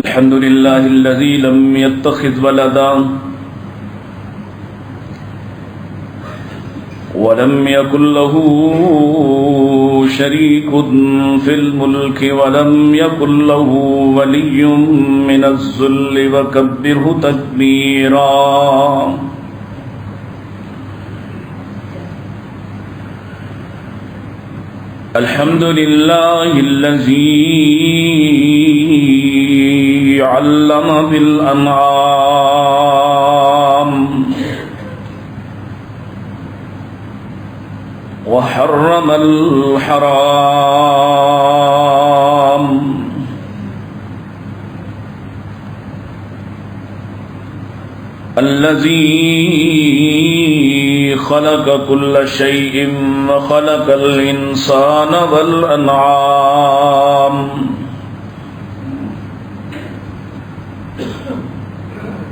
الحمد لله الذي لم يتخذ ولدا ولم يكن له شريك في الملك ولم يكن له ولي من الذل وكبره تكبيرا. الحمد لله الذي علم بالأنعام وحرم الحرام الذي خلق كل شيء وخلق الإنسان والأنعام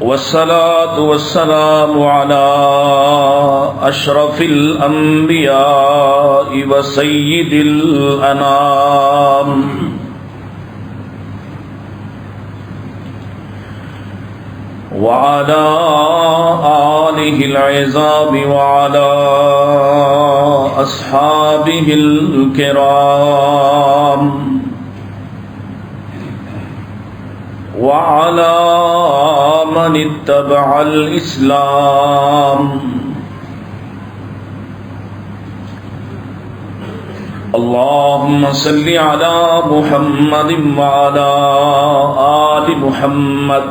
والصلاة والسلام على أشرف الأنبياء وسيد الأنام وعلى آله العظام وعلى أصحابه الكرام وعلى من اتبع الإسلام. اللهم صل على محمد وعلى آل محمد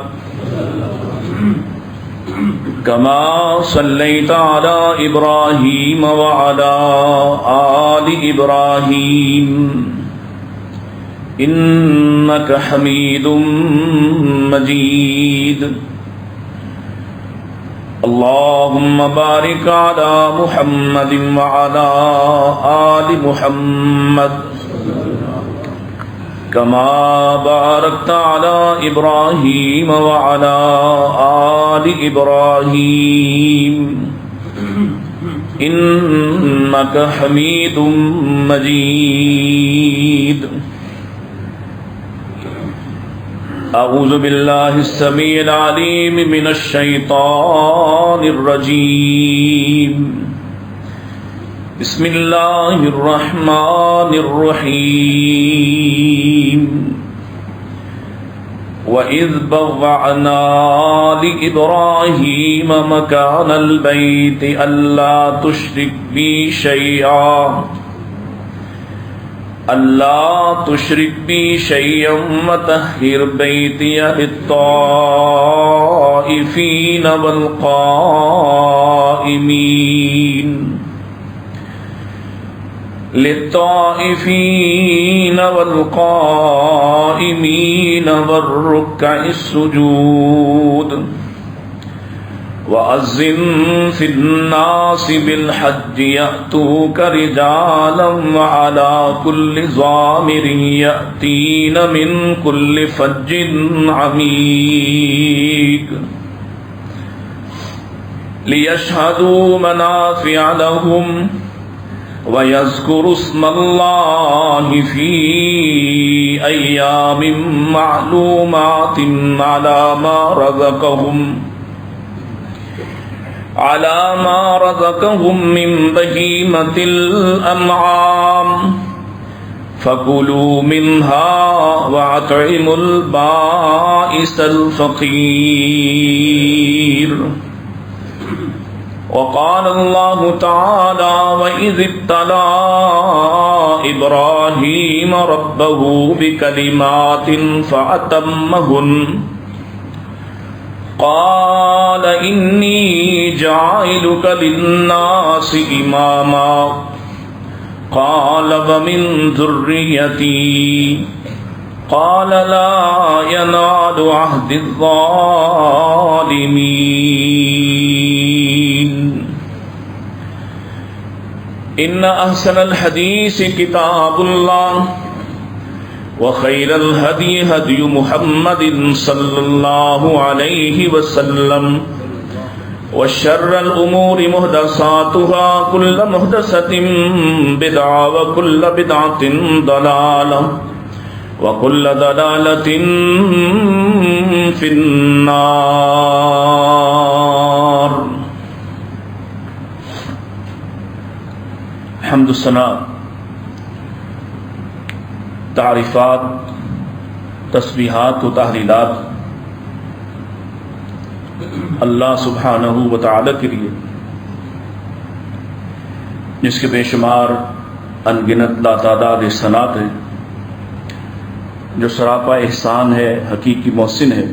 كما صليت على إبراهيم وعلى آل إبراهيم إنك حميد مجيد. اللهم بارك على محمد وعلى آل محمد كما باركت على إبراهيم وعلى آل إبراهيم إنك حميد مجيد. أعوذ بالله السميع العليم من الشيطان الرجيم. بسم الله الرحمن الرحيم. وإذ بوعنا لإبراهيم مكان البيت ألا تشرك بي شيئا وطهر بيتي للطائفين والقائمين والركع السجود. وأذن في الناس بالحج يأتوك رجالا وعلى كل ضامر يأتين من كل فج عميق ليشهدوا منافع لهم ويذكروا اسم الله في أيام معلومات على ما رزقهم من بهيمة الأنعام فكلوا منها وأطعموا البائس الفقير. وقال الله تعالى وإذ ابتلى إبراهيم ربه بكلمات فأتمهن قال إني جاعلك للناس إماما قال ومن ذريتي قال لا ينال عهد الظالمين. إن أحسن الحديث كتاب الله وخير الهدي هدي محمد صلى الله عليه وسلم وشر الأمور محدثاتها كل محدثة بدعة وكل بدعة ضلالة وكل ضلالة في النار. حمد الثناء، تعریفات، تسبیحات و تحلیلات اللہ سبحانہ و تعالی کے لیے، جس کے بے شمار انگنت لاتعداد احسانات ہیں، جو سراپا احسان ہے، حقیقی محسن ہے،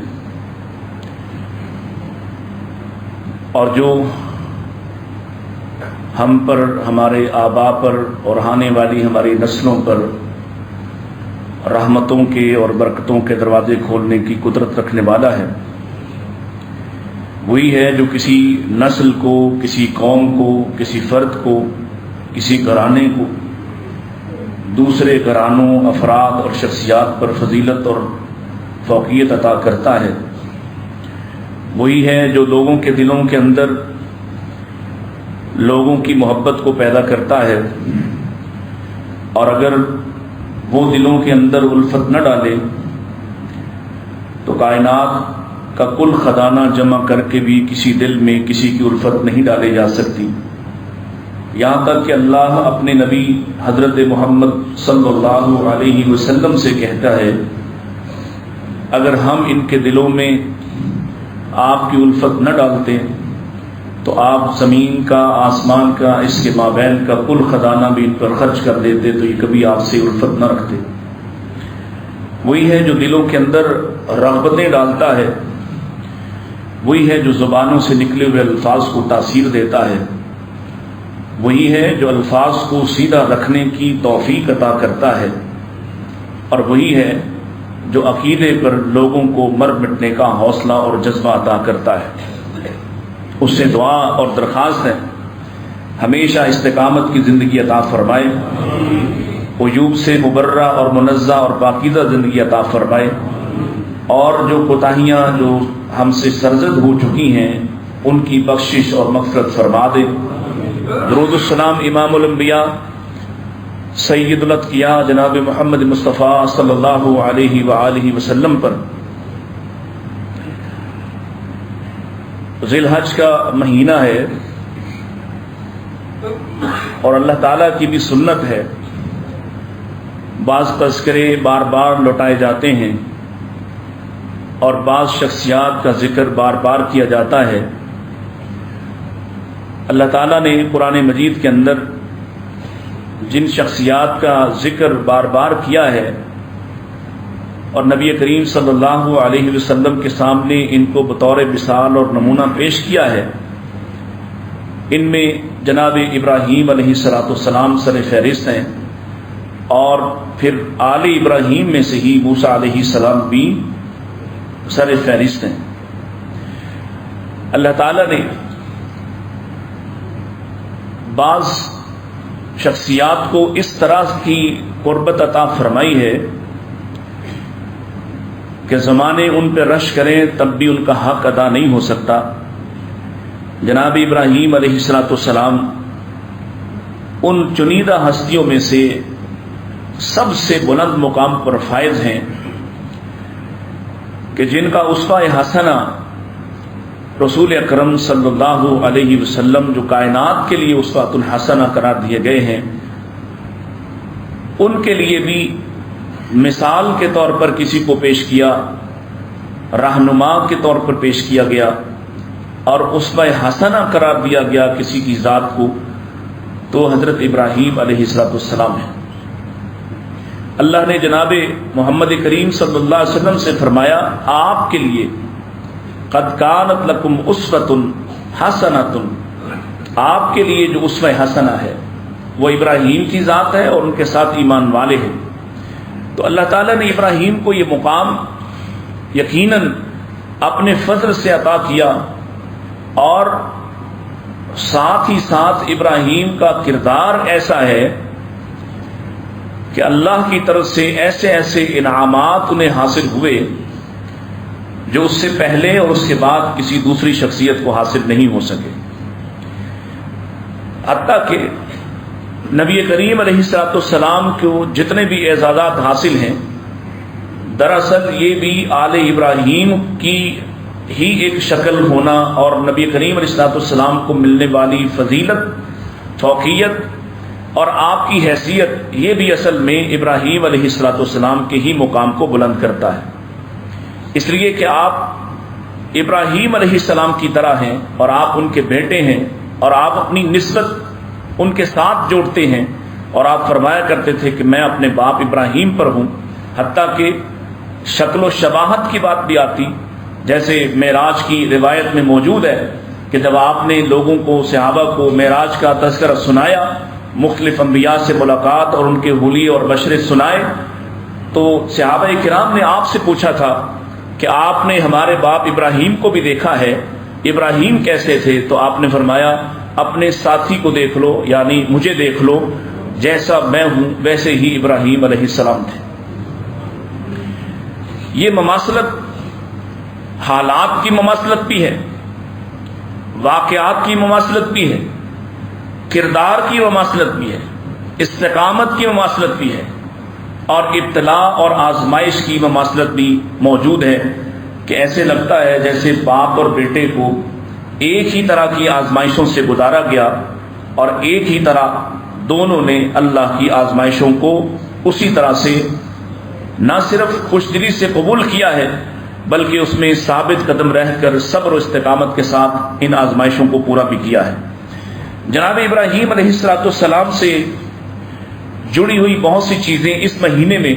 اور جو ہم پر، ہمارے آباء پر اور آنے والی ہماری نسلوں پر رحمتوں کے اور برکتوں کے دروازے کھولنے کی قدرت رکھنے والا ہے. وہی ہے جو کسی نسل کو، کسی قوم کو، کسی فرد کو، کسی گھرانے کو دوسرے گھرانوں، افراد اور شخصیات پر فضیلت اور فوقیت عطا کرتا ہے. وہی ہے جو لوگوں کے دلوں کے اندر لوگوں کی محبت کو پیدا کرتا ہے، اور اگر وہ دلوں کے اندر الفت نہ ڈالے تو کائنات کا کل خزانہ جمع کر کے بھی کسی دل میں کسی کی الفت نہیں ڈالی جا سکتی. یہاں تک کہ اللہ اپنے نبی حضرت محمد صلی اللہ علیہ وسلم سے کہتا ہے، اگر ہم ان کے دلوں میں آپ کی الفت نہ ڈالتے تو آپ زمین کا، آسمان کا، اس کے مابین کا کل خزانہ بھی ان پر خرچ کر دیتے تو یہ کبھی آپ سے الفت نہ رکھتے. وہی ہے جو دلوں کے اندر رغبتیں ڈالتا ہے، وہی ہے جو زبانوں سے نکلے ہوئے الفاظ کو تاثیر دیتا ہے، وہی ہے جو الفاظ کو سیدھا رکھنے کی توفیق عطا کرتا ہے، اور وہی ہے جو عقیدے پر لوگوں کو مر مٹنے کا حوصلہ اور جذبہ عطا کرتا ہے. اس سے دعا اور درخواست ہے ہمیشہ استقامت کی زندگی عطا فرمائے، عیوب سے مبرہ اور منزہ اور پاکیزہ زندگی عطا فرمائے، اور جو کوتاہیاں جو ہم سے سرزد ہو چکی ہیں ان کی بخشش اور مغفرت فرما دے. درود السلام امام الانبیاء سید الاتقیاء جناب محمد مصطفیٰ صلی اللہ علیہ وآلہ وسلم پر. ذی الحج کا مہینہ ہے اور اللہ تعالیٰ کی بھی سنت ہے، بعض تذکرے بار بار لوٹائے جاتے ہیں اور بعض شخصیات کا ذکر بار بار کیا جاتا ہے. اللہ تعالیٰ نے قرآن مجید کے اندر جن شخصیات کا ذکر بار بار کیا ہے اور نبی کریم صلی اللہ علیہ وسلم کے سامنے ان کو بطور مثال اور نمونہ پیش کیا ہے، ان میں جناب ابراہیم علیہ السلام سر فہرست ہیں، اور پھر آل ابراہیم میں سے ہی موسیٰ علیہ السلام بھی سر فہرست ہیں. اللہ تعالیٰ نے بعض شخصیات کو اس طرح کی قربت عطا فرمائی ہے کہ زمانے ان پہ رش کریں تب بھی ان کا حق ادا نہیں ہو سکتا. جناب ابراہیم علیہ السلام ان چنیدہ ہستیوں میں سے سب سے بلند مقام پر فائز ہیں کہ جن کا اسوہ حسنہ رسول اکرم صلی اللہ علیہ وسلم جو کائنات کے لیے اسوۃ الحسنہ قرار دیے گئے ہیں، ان کے لیے بھی مثال کے طور پر کسی کو پیش کیا، رہنما کے طور پر پیش کیا گیا، اور اسوہ حسنہ قرار دیا گیا کسی کی ذات کو، تو حضرت ابراہیم علیہ السلام ہے. اللہ نے جناب محمد کریم صلی اللہ علیہ وسلم سے فرمایا، آپ کے لیے قد کانت لکم اسوۃ حسنۃ، آپ کے لیے جو اسوہ حسنہ ہے وہ ابراہیم کی ذات ہے اور ان کے ساتھ ایمان والے ہیں. تو اللہ تعالیٰ نے ابراہیم کو یہ مقام یقیناً اپنے فضل سے عطا کیا، اور ساتھ ہی ساتھ ابراہیم کا کردار ایسا ہے کہ اللہ کی طرف سے ایسے ایسے انعامات انہیں حاصل ہوئے جو اس سے پہلے اور اس کے بعد کسی دوسری شخصیت کو حاصل نہیں ہو سکے. حتیٰ کہ نبی کریم علیہ السلام کو جتنے بھی اعزازات حاصل ہیں دراصل یہ بھی آل ابراہیم کی ہی ایک شکل ہونا اور نبی کریم علیہ السلام کو ملنے والی فضیلت، فوقیت اور آپ کی حیثیت، یہ بھی اصل میں ابراہیم علیہ السلام کے ہی مقام کو بلند کرتا ہے، اس لیے کہ آپ ابراہیم علیہ السلام کی طرح ہیں اور آپ ان کے بیٹے ہیں، اور آپ اپنی نسبت ان کے ساتھ جوڑتے ہیں، اور آپ فرمایا کرتے تھے کہ میں اپنے باپ ابراہیم پر ہوں، حتیٰ کہ شکل و شباہت کی بات بھی آتی، جیسے معراج کی روایت میں موجود ہے کہ جب آپ نے لوگوں کو، صحابہ کو معراج کا تذکرہ سنایا، مختلف انبیاء سے ملاقات اور ان کے حلیے اور بشرے سنائے، تو صحابہ کرام نے آپ سے پوچھا تھا کہ آپ نے ہمارے باپ ابراہیم کو بھی دیکھا ہے، ابراہیم کیسے تھے؟ تو آپ نے فرمایا اپنے ساتھی کو دیکھ لو، یعنی مجھے دیکھ لو، جیسا میں ہوں ویسے ہی ابراہیم علیہ السلام تھے۔ یہ مماثلت حالات کی مماثلت بھی ہے، واقعات کی مماثلت بھی ہے، کردار کی مماثلت بھی ہے، استقامت کی مماثلت بھی ہے، اور ابتلاء اور آزمائش کی مماثلت بھی موجود ہے کہ ایسے لگتا ہے جیسے باپ اور بیٹے کو ایک ہی طرح کی آزمائشوں سے گزارا گیا، اور ایک ہی طرح دونوں نے اللہ کی آزمائشوں کو اسی طرح سے نہ صرف خوش دلی سے قبول کیا ہے، بلکہ اس میں ثابت قدم رہ کر صبر و استقامت کے ساتھ ان آزمائشوں کو پورا بھی کیا ہے۔ جناب ابراہیم علیہ السلام سے جڑی ہوئی بہت سی چیزیں اس مہینے میں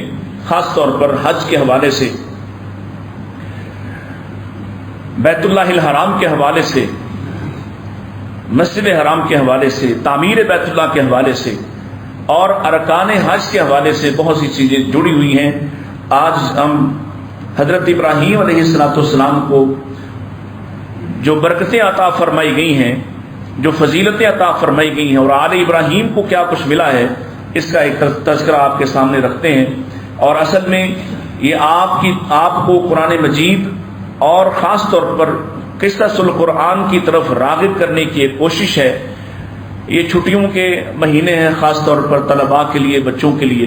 خاص طور پر حج کے حوالے سے، بیت اللہ الحرام کے حوالے سے، مسجد حرام کے حوالے سے، تعمیر بیت اللہ کے حوالے سے اور ارکان حج کے حوالے سے بہت سی چیزیں جڑی ہوئی ہیں۔ آج ہم حضرت ابراہیم علیہ السلام کو جو برکتیں عطا فرمائی گئی ہیں، جو فضیلتیں عطا فرمائی گئی ہیں، اور آل ابراہیم کو کیا کچھ ملا ہے، اس کا ایک تذکرہ آپ کے سامنے رکھتے ہیں۔ اور اصل میں یہ آپ کو قرآن مجید اور خاص طور پر قصص القرآن کی طرف راغب کرنے کی ایک کوشش ہے۔ یہ چھٹیوں کے مہینے ہیں، خاص طور پر طلباء کے لیے، بچوں کے لیے،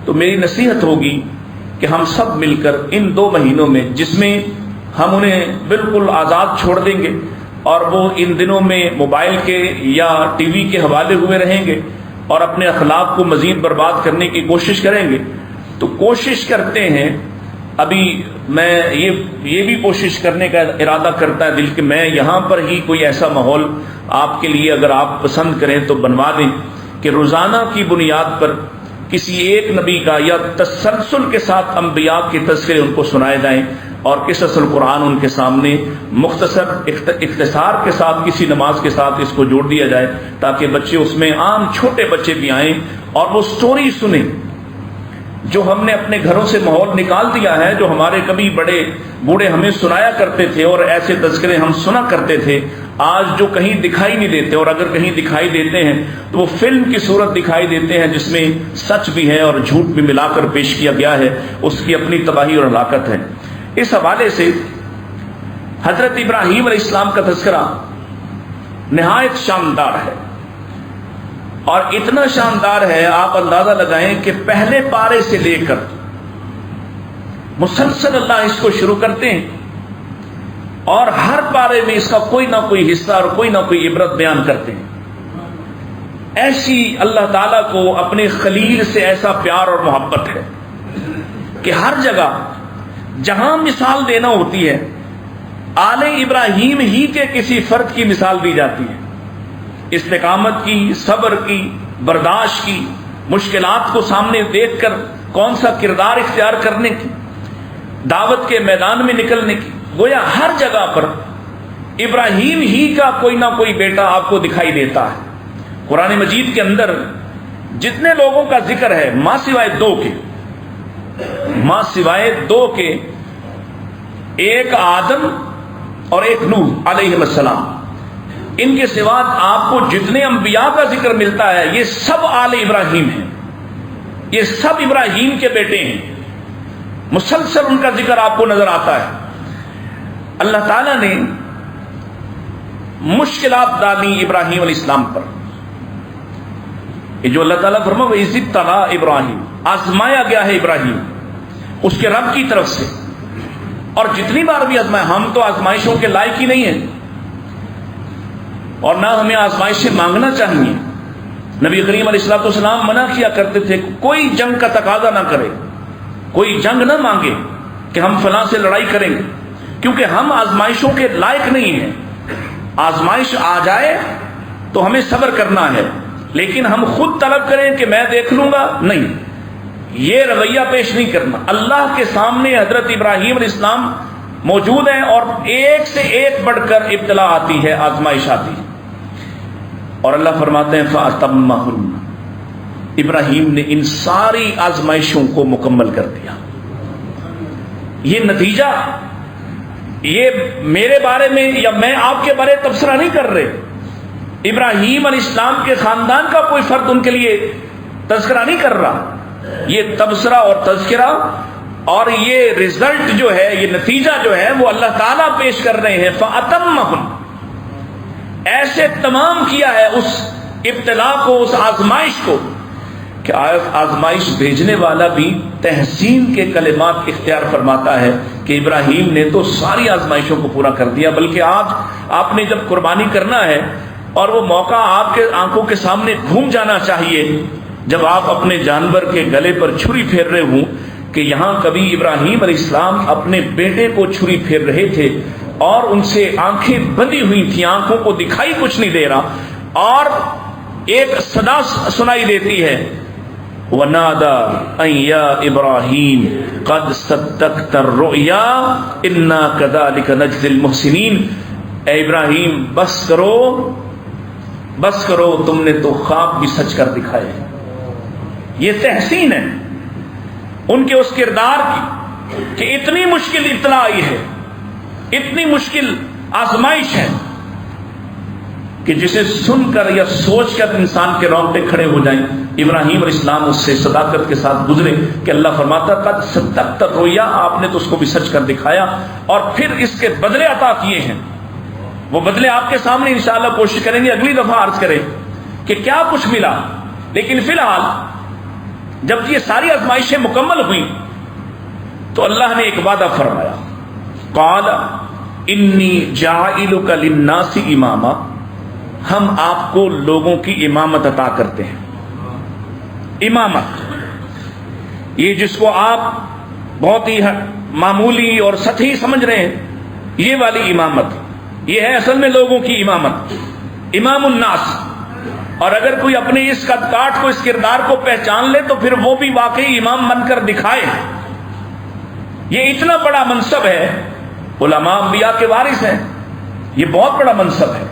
تو میری نصیحت ہوگی کہ ہم سب مل کر ان 2 مہینوں میں، جس میں ہم انہیں بالکل آزاد چھوڑ دیں گے اور وہ ان دنوں میں موبائل کے یا ٹی وی کے حوالے ہوئے رہیں گے اور اپنے اخلاق کو مزید برباد کرنے کی کوشش کریں گے، تو کوشش کرتے ہیں، ابھی میں یہ بھی کوشش کرنے کا ارادہ کرتا ہے دل کہ میں یہاں پر ہی کوئی ایسا ماحول آپ کے لیے اگر آپ پسند کریں تو بنوا دیں کہ روزانہ کی بنیاد پر کسی ایک نبی کا یا تسلسل کے ساتھ انبیاء کے تذکرے ان کو سنائے جائیں، اور قصص القرآن ان کے سامنے مختصر اختصار کے ساتھ کسی نماز کے ساتھ اس کو جوڑ دیا جائے، تاکہ بچے اس میں، عام چھوٹے بچے بھی آئیں اور وہ سٹوری سنیں جو ہم نے اپنے گھروں سے ماحول نکال دیا ہے، جو ہمارے کبھی بڑے بوڑھے ہمیں سنایا کرتے تھے، اور ایسے تذکرے ہم سنا کرتے تھے، آج جو کہیں دکھائی نہیں دیتے، اور اگر کہیں دکھائی دیتے ہیں تو وہ فلم کی صورت دکھائی دیتے ہیں جس میں سچ بھی ہے اور جھوٹ بھی ملا کر پیش کیا گیا ہے، اس کی اپنی تباہی اور ہلاکت ہے۔ اس حوالے سے حضرت ابراہیم علیہ السلام کا تذکرہ نہایت شاندار ہے، اور اتنا شاندار ہے آپ اندازہ لگائیں کہ پہلے پارے سے لے کر مسلسل اللہ اس کو شروع کرتے ہیں، اور ہر پارے میں اس کا کوئی نہ کوئی حصہ اور کوئی نہ کوئی عبرت بیان کرتے ہیں۔ ایسی اللہ تعالیٰ کو اپنے خلیل سے ایسا پیار اور محبت ہے کہ ہر جگہ جہاں مثال دینا ہوتی ہے، آل ابراہیم ہی کے کسی فرد کی مثال دی جاتی ہے، استقامت کی، صبر کی، برداشت کی، مشکلات کو سامنے دیکھ کر کون سا کردار اختیار کرنے کی، دعوت کے میدان میں نکلنے کی، گویا ہر جگہ پر ابراہیم ہی کا کوئی نہ کوئی بیٹا آپ کو دکھائی دیتا ہے۔ قرآن مجید کے اندر جتنے لوگوں کا ذکر ہے، ماں سوائے دو کے، ایک آدم اور ایک نوح علیہ السلام، ان کے سوا آپ کو جتنے انبیاء کا ذکر ملتا ہے یہ سب آل ابراہیم ہیں، یہ سب ابراہیم کے بیٹے ہیں، مسلسل ان کا ذکر آپ کو نظر آتا ہے۔ اللہ تعالیٰ نے مشکلات ڈالی ابراہیم علیہ السلام پر، یہ جو اللہ تعالیٰ فرمایا وَإِذِ ابْتَلَىٰ ابراہیم، آزمایا گیا ہے ابراہیم، اس کے رب کی طرف سے. اور جتنی بار بھی آزمائے، ہم تو آزمائشوں کے لائق ہی نہیں ہیں اور نہ ہمیں آزمائش سے مانگنا چاہیے. نبی کریم علیہ الصلوۃ والسلام منع کیا کرتے تھے کوئی جنگ کا تقاضا نہ کرے، کوئی جنگ نہ مانگے کہ ہم فلاں سے لڑائی کریں گے، کیونکہ ہم آزمائشوں کے لائق نہیں ہیں. آزمائش آ جائے تو ہمیں صبر کرنا ہے، لیکن ہم خود طلب کریں کہ میں دیکھ لوں گا، نہیں، یہ رویہ پیش نہیں کرنا. اللہ کے سامنے حضرت ابراہیم علیہ السلام موجود ہیں اور ایک سے ایک بڑھ کر ابتلا آتی ہے، آزمائش آتی ہے. اور اللہ فرماتے ہیں فَأَتَمَّهُنَّ، ابراہیم نے ان ساری آزمائشوں کو مکمل کر دیا. یہ نتیجہ، یہ میرے بارے میں یا میں آپ کے بارے تبصرہ نہیں کر رہے، ابراہیم علیہ السلام کے خاندان کا کوئی فرد ان کے لیے تذکرہ نہیں کر رہا. یہ تبصرہ اور تذکرہ اور یہ رزلٹ جو ہے، یہ نتیجہ جو ہے وہ اللہ تعالیٰ پیش کر رہے ہیں. فَأَتَمَّهُنَّ، ایسے تمام کیا ہے اس ابتلا کو، اس آزمائش کو، کہ آزمائش بھیجنے والا بھی تحسین کے کلمات اختیار فرماتا ہے کہ ابراہیم نے تو ساری آزمائشوں کو پورا کر دیا. بلکہ آج آپ نے جب قربانی کرنا ہے اور وہ موقع آپ کے آنکھوں کے سامنے گھوم جانا چاہیے جب آپ اپنے جانور کے گلے پر چھری پھیر رہے ہوں کہ یہاں کبھی ابراہیم علیہ السلام اپنے بیٹے کو چھری پھیر رہے تھے اور ان سے آنکھیں بندی ہوئی تھیں، آنکھوں کو دکھائی کچھ نہیں دے رہا، اور ایک صدا سنائی دیتی ہے وَنَادَى أَن يَا إِبْرَاهِيمُ قَدْ صَدَّقْتَ الرُّؤْيَا إِنَّا كَذَلِكَ نَجْزِي الْمُحْسِنِينَ. اے ابراہیم بس کرو، تم نے تو خواب بھی سچ کر دکھائے. یہ تحسین ہے ان کے اس کردار کی کہ اتنی مشکل اطلاع آئی ہے، اتنی مشکل آزمائش ہے کہ جسے سن کر یا سوچ کر انسان کے رونگٹے کھڑے ہو جائیں. ابراہیم علیہ السلام اس سے صداقت کے ساتھ گزرے کہ اللہ فرماتا قد صدقت الرؤیا، آپ نے تو اس کو بھی سچ کر دکھایا اور پھر اس کے بدلے عطا کیے ہیں. وہ بدلے آپ کے سامنے انشاءاللہ کوشش کریں گے اگلی دفعہ عرض کریں کہ کیا کچھ ملا. لیکن فی الحال جب یہ ساری آزمائشیں مکمل ہوئیں تو اللہ نے ایک وعدہ فرمایا، قال انی جاعلک للناس اماما، ہم آپ کو لوگوں کی امامت عطا کرتے ہیں. امامت، یہ جس کو آپ بہت ہی معمولی اور سطحی سمجھ رہے ہیں، یہ والی امامت، یہ ہے اصل میں لوگوں کی امامت، امام الناس. اور اگر کوئی اپنے اس قد کاٹ کو، اس کردار کو پہچان لے تو پھر وہ بھی واقعی امام بن کر دکھائے. یہ اتنا بڑا منصب ہے، علماء انبیاء کے وارث ہیں، یہ بہت بڑا منصب ہے.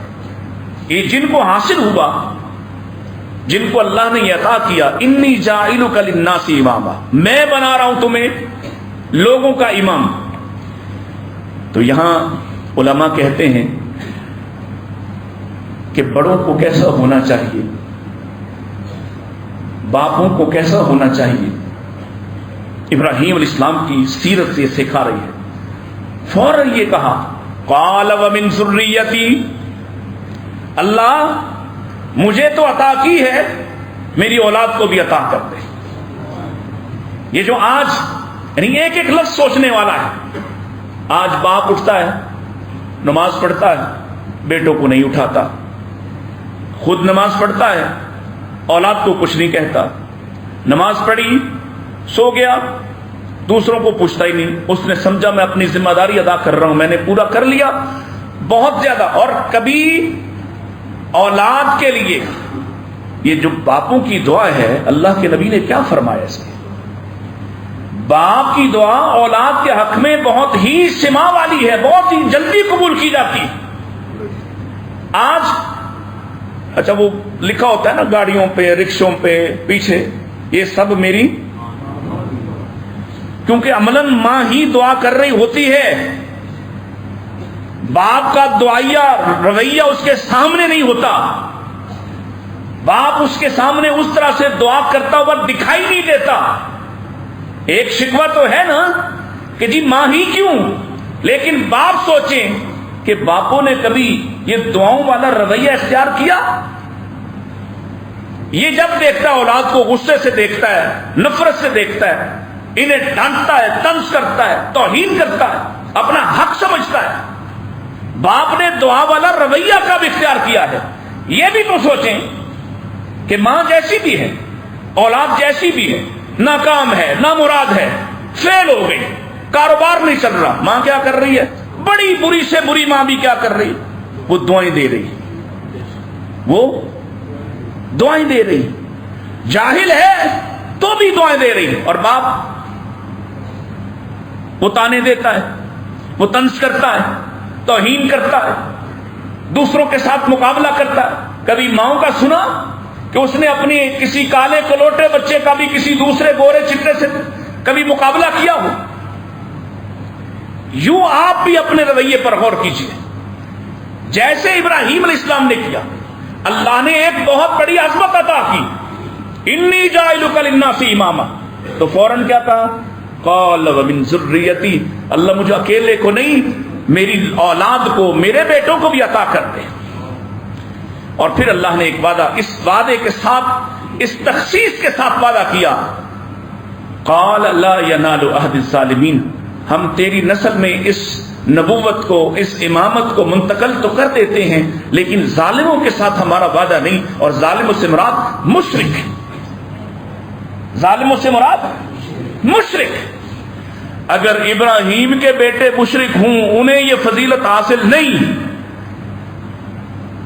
یہ جن کو حاصل ہوا، جن کو اللہ نے عطا کیا، انی جاعلک للناس اماما، میں بنا رہا ہوں تمہیں لوگوں کا امام. تو یہاں علماء کہتے ہیں کہ بڑوں کو کیسا ہونا چاہیے، باپوں کو کیسا ہونا چاہیے. ابراہیم علیہ السلام کی سیرت سے سکھا رہی ہے. فوراً یہ کہا قال ومن ذریتی، اللہ مجھے تو عطا کی ہے، میری اولاد کو بھی عطا کر دے. یہ جو آج یعنی ایک ایک لفظ سوچنے والا ہے. آج باپ اٹھتا ہے، نماز پڑھتا ہے، بیٹوں کو نہیں اٹھاتا، خود نماز پڑھتا ہے، اولاد کو کچھ نہیں کہتا. نماز پڑھی، سو گیا، دوسروں کو پوچھتا ہی نہیں. اس نے سمجھا میں اپنی ذمہ داری ادا کر رہا ہوں، میں نے پورا کر لیا. بہت زیادہ. اور کبھی اولاد کے لیے یہ جو باپوں کی دعا ہے، اللہ کے نبی نے کیا فرمایا اس میں؟ باپ کی دعا اولاد کے حق میں بہت ہی سما والی ہے، بہت ہی جلدی قبول کی جاتی ہے. آج اچھا وہ لکھا ہوتا ہے نا گاڑیوں پہ، رکشوں پہ پیچھے، یہ سب میری، کیونکہ عملاً ماں ہی دعا کر رہی ہوتی ہے. باپ کا دعائیا رویہ اس کے سامنے نہیں ہوتا. باپ اس کے سامنے اس طرح سے دعا کرتا ہوا دکھائی نہیں دیتا. ایک شکوہ تو ہے نا کہ جی ماں ہی کیوں، لیکن باپ سوچیں کہ باپوں نے کبھی یہ دعاؤں والا رویہ اختیار کیا؟ یہ جب دیکھتا ہے اولاد کو غصے سے دیکھتا ہے، نفرت سے دیکھتا ہے، انہیں ڈانٹتا ہے، طنز کرتا ہے، توہین کرتا ہے، اپنا حق سمجھتا ہے۔ باپ نے دعا والا رویہ کب اختیار کیا ہے؟ یہ بھی تو سوچیں کہ ماں جیسی بھی ہے، اولاد جیسی بھی ہے، ناکام ہے، نامراد ہے، فیل ہو گئی، کاروبار نہیں چل رہا، ماں کیا کر رہی ہے؟ بڑی بری سے بری ماں بھی کیا کر رہی ہے؟ وہ دعائیں دے رہی، وہ دعائیں دے رہی، جاہل ہے تو بھی دعائیں دے رہی، اور باپ وہ تانے دیتا ہے، وہ طنز کرتا ہے، توہین کرتا ہے، دوسروں کے ساتھ مقابلہ کرتا ہے۔ کبھی ماؤں کا سنا کہ اس نے اپنی کسی کالے کلوٹے بچے کا بھی کسی دوسرے گورے چٹے سے کبھی مقابلہ کیا ہو؟ یوں آپ بھی اپنے رویے پر غور کیجیے، جیسے ابراہیم علیہ السلام نے کیا۔ اللہ نے ایک بہت بڑی عظمت عطا کی، انی جاعلک للناس اماما، تو فوراً کیا کہا؟ قال ومن ذریتی، اللہ مجھے اکیلے کو نہیں، میری اولاد کو، میرے بیٹوں کو بھی عطا کر دے۔ اور پھر اللہ نے ایک وعدہ، اس وعدے کے ساتھ، اس تخصیص کے ساتھ وعدہ کیا، قال لا ینال عہد الظالمین، ہم تیری نسل میں اس نبوت کو، اس امامت کو منتقل تو کر دیتے ہیں، لیکن ظالموں کے ساتھ ہمارا وعدہ نہیں۔ اور ظالموں سے مراد مشرک، ظالموں سے مراد مشرک۔ اگر ابراہیم کے بیٹے مشرک ہوں، انہیں یہ فضیلت حاصل نہیں،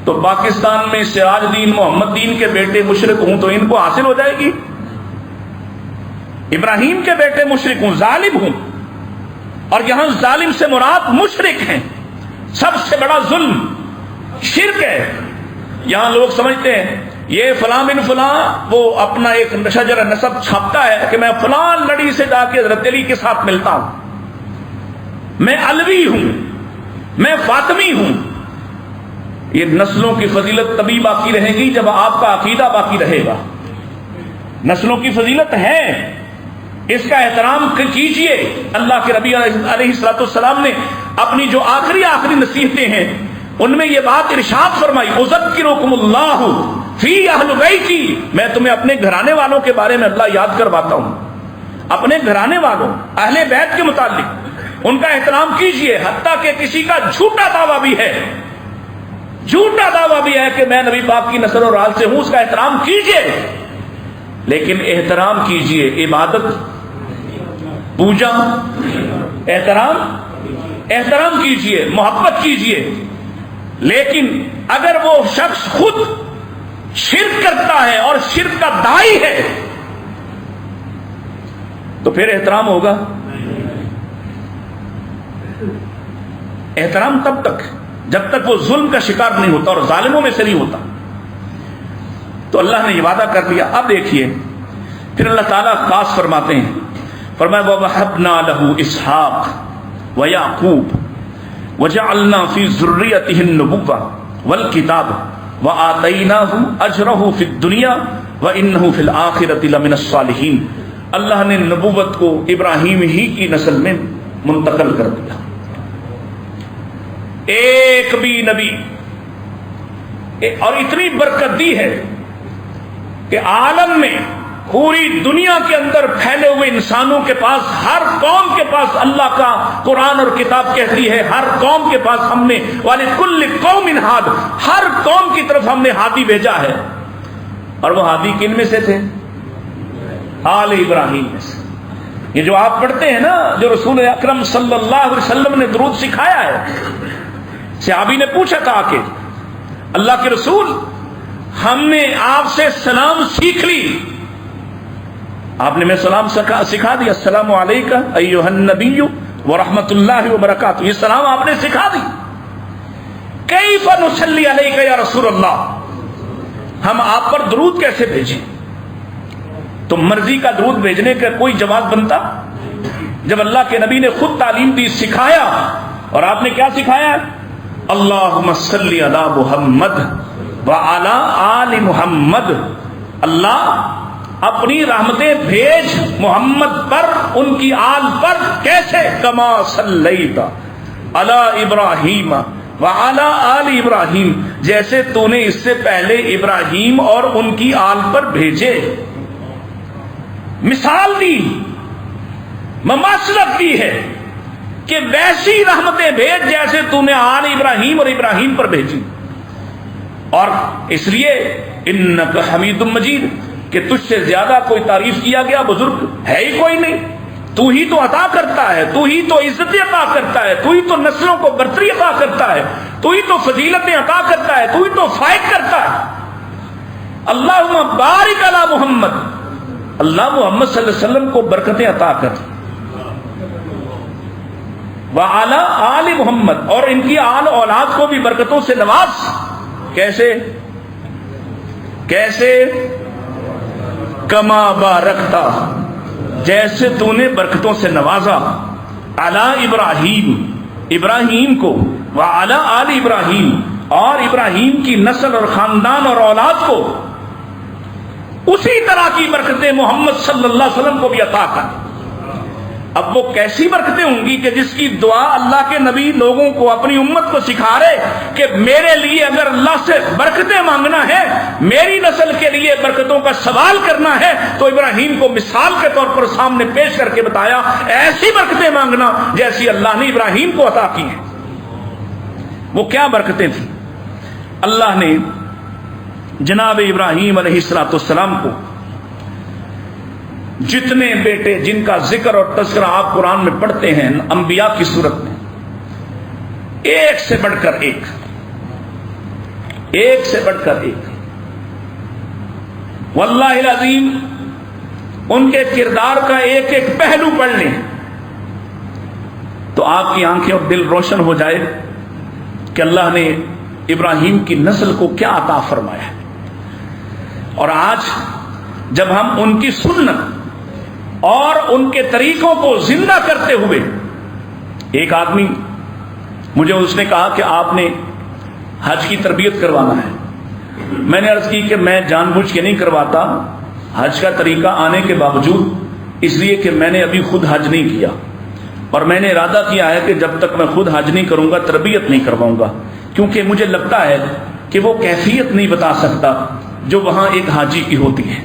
تو پاکستان میں سراج دین محمد دین کے بیٹے مشرک ہوں تو ان کو حاصل ہو جائے گی؟ ابراہیم کے بیٹے مشرک ہوں، ظالم ہوں، اور یہاں ظالم سے مراد مشرک ہیں۔ سب سے بڑا ظلم شرک ہے۔ یہاں لوگ سمجھتے ہیں یہ فلاں بن فلاں، وہ اپنا ایک شجر نسب چھاپتا ہے کہ میں فلاں لڑی سے جا کے حضرت علی کے ساتھ ملتا ہوں، میں علوی ہوں، میں فاطمی ہوں۔ یہ نسلوں کی فضیلت تبھی باقی رہے گی جب آپ کا عقیدہ باقی رہے گا۔ نسلوں کی فضیلت ہے، اس کا احترام کیجیے۔ اللہ کے نبی علیہ الصلوۃ والسلام نے اپنی جو آخری نصیحتیں ہیں ان میں یہ بات ارشاد فرمائی، اذکرکم اللہ فی اہل بیتی، میں تمہیں اپنے گھرانے والوں کے بارے میں اللہ یاد کرواتا ہوں، اپنے گھرانے والوں، اہل بیت کے متعلق ان کا احترام کیجیے۔ حتیٰ کہ کسی کا جھوٹا دعویٰ بھی ہے، جھوٹا دعویٰ بھی ہے کہ میں نبی پاک کی نسل اور آل سے ہوں، اس کا احترام کیجیے، لیکن احترام کیجیے، عبادت، پوجا، احترام کیجیے، محبت کیجیے۔ لیکن اگر وہ شخص خود شرک کرتا ہے اور شرک کا داعی ہے تو پھر احترام ہوگا؟ احترام تب تک جب تک وہ ظلم کا شکار نہیں ہوتا اور ظالموں میں سے نہیں ہوتا۔ تو اللہ نے یہ وعدہ کر لیا۔ اب دیکھیے پھر اللہ تعالیٰ خاص فرماتے ہیں، فرمایا وَوَهَبْنَا لَهُ إِسْحَاقَ وَيَعْقُوبَ وَجَعَلْنَا فِي ذُرِّيَّتِهِ النُّبُوَّةَ وَالْكِتَابَ وَآتَيْنَاهُ أَجْرَهُ فِي الدُّنْيَا وَإِنَّهُ فِي الْآخِرَةِ لَمِنَ الصَّالِحِينَ۔ اللہ نے نبوت کو ابراہیم ہی کی نسل میں منتقل کر دیا۔ ایک بھی نبی، اور اتنی برکت دی ہے کہ عالم میں، پوری دنیا کے اندر پھیلے ہوئے انسانوں کے پاس، ہر قوم کے پاس اللہ کا قرآن اور کتاب کہتی ہے، ہر قوم کے پاس ہم نے وَلِكُلِّ قَوْمٍ ہَادٍ، ہر قوم کی طرف ہم نے ہادی بھیجا ہے۔ اور وہ ہادی کن میں سے تھے؟ آل ابراہیم میں سے۔ یہ جو آپ پڑھتے ہیں نا، جو رسول اکرم صلی اللہ علیہ وسلم نے درود سکھایا ہے، صحابی نے پوچھا تھا کہ اللہ کے رسول، ہم نے آپ سے سلام سیکھ لی، آپ نے میں سلام سکھا دیا، السلام علیکہ ایھا النبی ورحمۃ اللہ وبرکاتہ، یہ سلام آپ نے سکھا دی۔ کیف نصلی علیکہ یا رسول اللہ، ہم آپ پر درود کیسے بھیجیں؟ تو مرضی کا درود بھیجنے کا کوئی جواز بنتا؟ جب اللہ کے نبی نے خود تعلیم دی، سکھایا، اور آپ نے کیا سکھایا؟ اللہم صلی علی محمد وعلی آل محمد، اللہ اپنی رحمتیں بھیج محمد پر، ان کی آل پر۔ کیسے؟ کما صلیت علی ابراہیم وعلی آل ابراہیم، جیسے تو نے اس سے پہلے ابراہیم اور ان کی آل پر بھیجے۔ مثال دی مماثلت کی ہے کہ ویسی رحمتیں بھیج جیسے تو نے آل ابراہیم اور ابراہیم پر بھیجی. اور اس لیے انک حمید مجید کہ تجھ سے زیادہ کوئی تعریف کیا گیا بزرگ ہے ہی کوئی نہیں. تو ہی تو عطا کرتا ہے, تو ہی تو عزت عطا کرتا ہے, تو ہی تو نسلوں کو برتری عطا کرتا ہے, تو ہی تو فضیلتیں عطا کرتا ہے, تو ہی تو فائد کرتا ہے. اللہم بارک علی محمد, اللہ محمد صلی اللہ علیہ وسلم کو برکتیں عطا کر, وعلی آل محمد, اور ان کی آل اولاد کو بھی برکتوں سے نواز. کیسے کیسے؟ کما بارکتا, جیسے تو نے برکتوں سے نوازا, علی ابراہیم, ابراہیم کو, وعلی آل ابراہیم, اور ابراہیم کی نسل اور خاندان اور اولاد کو اسی طرح کی برکتیں محمد صلی اللہ علیہ وسلم کو بھی عطا کر. اب وہ کیسی برکتیں ہوں گی کہ جس کی دعا اللہ کے نبی لوگوں کو, اپنی امت کو سکھا رہے کہ میرے لیے اگر اللہ سے برکتیں مانگنا ہے, میری نسل کے لیے برکتوں کا سوال کرنا ہے, تو ابراہیم کو مثال کے طور پر سامنے پیش کر کے بتایا ایسی برکتیں مانگنا جیسی اللہ نے ابراہیم کو عطا کی ہیں. وہ کیا برکتیں تھیں؟ اللہ نے جناب ابراہیم علیہ الصلوۃ والسلام کو جتنے بیٹے جن کا ذکر اور تذکرہ آپ قرآن میں پڑھتے ہیں انبیاء کی صورت میں, ایک سے بڑھ کر ایک, ایک سے بڑھ کر ایک, واللہ العظیم ان کے کردار کا ایک ایک پہلو پڑھ لیں تو آپ کی آنکھیں اور دل روشن ہو جائے کہ اللہ نے ابراہیم کی نسل کو کیا عطا فرمایا ہے. اور آج جب ہم ان کی سنت اور ان کے طریقوں کو زندہ کرتے ہوئے, ایک آدمی مجھے اس نے کہا کہ آپ نے حج کی تربیت کروانا ہے. میں نے عرض کی کہ میں جان بوجھ کے نہیں کرواتا حج کا طریقہ آنے کے باوجود, اس لیے کہ میں نے ابھی خود حج نہیں کیا, اور میں نے ارادہ کیا ہے کہ جب تک میں خود حج نہیں کروں گا تربیت نہیں کرواؤں گا, کیونکہ مجھے لگتا ہے کہ وہ کیفیت نہیں بتا سکتا جو وہاں ایک حاجی کی ہوتی ہے,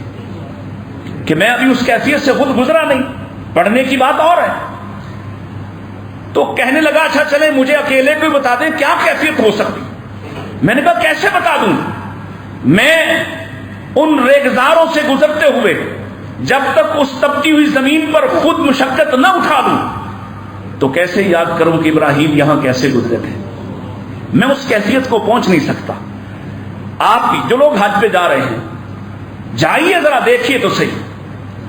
کہ میں ابھی اس کیفیت سے خود گزرا نہیں, پڑھنے کی بات اور ہے. تو کہنے لگا اچھا چلے مجھے اکیلے کو بتا دیں کیا کیفیت ہو سکتی. میں نے کہا کیسے بتا دوں, میں ان ریگزاروں سے گزرتے ہوئے جب تک اس تپتی ہوئی زمین پر خود مشقت نہ اٹھا دوں تو کیسے یاد کروں کہ ابراہیم یہاں کیسے گزرے تھے. میں اس کیفیت کو پہنچ نہیں سکتا. آپ بھی جو لوگ حج پہ جا رہے ہیں جائیے, ذرا دیکھیے تو صحیح.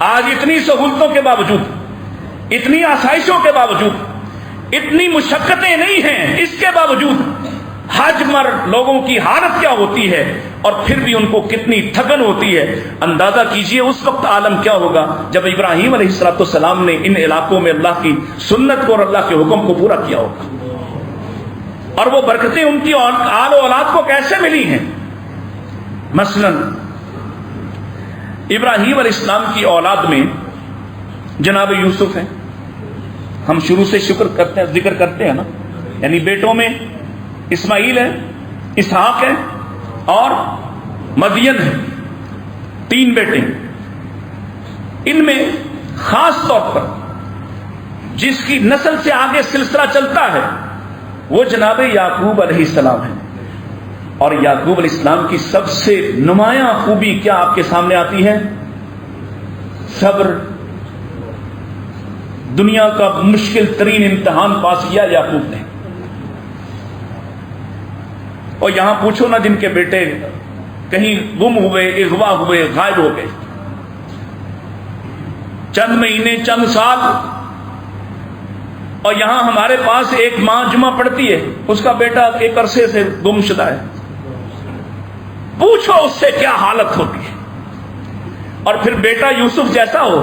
آج اتنی سہولتوں کے باوجود, اتنی آسائشوں کے باوجود, اتنی مشقتیں نہیں ہیں, اس کے باوجود حج مر لوگوں کی حالت کیا ہوتی ہے, اور پھر بھی ان کو کتنی تھکن ہوتی ہے. اندازہ کیجئے اس وقت عالم کیا ہوگا جب ابراہیم علیہ الصلوۃ والسلام نے ان علاقوں میں اللہ کی سنت کو اور اللہ کے حکم کو پورا کیا ہوگا. اور وہ برکتیں ان کی آل و اولاد کو کیسے ملی ہیں. مثلا ابراہیم علیہ السلام کی اولاد میں جناب یوسف ہیں, ہم شروع سے شکر کرتے ہیں, ذکر کرتے ہیں نا, یعنی بیٹوں میں اسماعیل ہے, اسحاق ہے اور مدین ہے, 3 بیٹے. ان میں خاص طور پر جس کی نسل سے آگے سلسلہ چلتا ہے وہ جناب یعقوب علیہ السلام ہے. اور یعقوب علیہ السلام کی سب سے نمایاں خوبی کیا آپ کے سامنے آتی ہے؟ صبر. دنیا کا مشکل ترین امتحان پاس کیا یعقوب نے. اور یہاں پوچھو نا جن کے بیٹے کہیں گم ہوئے, اغوا ہوئے, غائب ہو گئے, چند مہینے, چند سال, اور یہاں ہمارے پاس ایک ماں جمعہ پڑھتی ہے, اس کا بیٹا ایک عرصے سے گم شدہ ہے. پوچھو اس سے کیا حالت ہوتی ہے. اور پھر بیٹا یوسف جیسا ہو,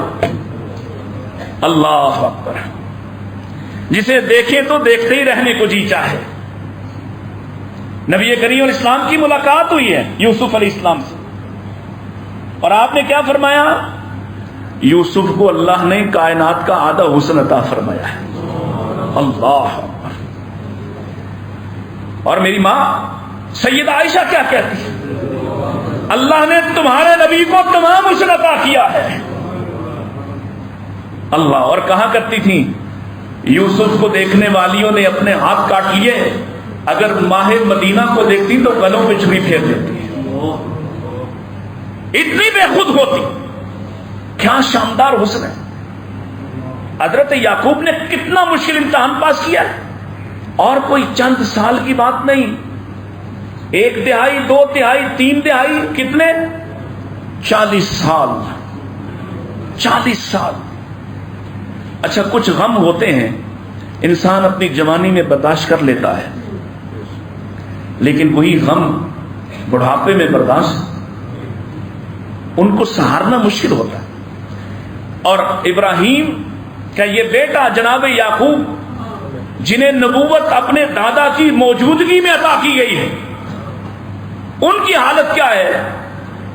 اللہ اکبر, جسے دیکھے تو دیکھتے ہی رہنے کو جی چاہے. نبی کریم علیہ السلام کی ملاقات ہوئی ہے یوسف علیہ السلام سے, اور آپ نے کیا فرمایا؟ یوسف کو اللہ نے کائنات کا آدھا حسن عطا فرمایا ہے. اللہ اکبر. اور میری ماں سیدہ عائشہ کیا کہتی ہے؟ اللہ نے تمہارے نبی کو تمام حسن عطا کیا ہے. اللہ، اور کہا کرتی تھیں یوسف کو دیکھنے والیوں نے اپنے ہاتھ کاٹ لیے، اگر ماہ مدینہ کو دیکھتی تو گلوں پہ چھری پھیر دیتی، اتنی بے خود ہوتی۔ کیا شاندار حسن ہے! حضرت یعقوب نے کتنا مشکل امتحان پاس کیا ہے، اور کوئی چند سال کی بات نہیں، 1 دہائی 2 دہائی 3 دہائی، کتنے؟ 40 سال 40 سال۔ اچھا، کچھ غم ہوتے ہیں انسان اپنی جوانی میں برداشت کر لیتا ہے، لیکن وہی غم بڑھاپے میں برداشت، ان کو سہارنا مشکل ہوتا ہے۔ اور ابراہیم کا یہ بیٹا جناب یعقوب، جنہیں نبوت اپنے دادا کی موجودگی میں عطا کی گئی ہے، ان کی حالت کیا ہے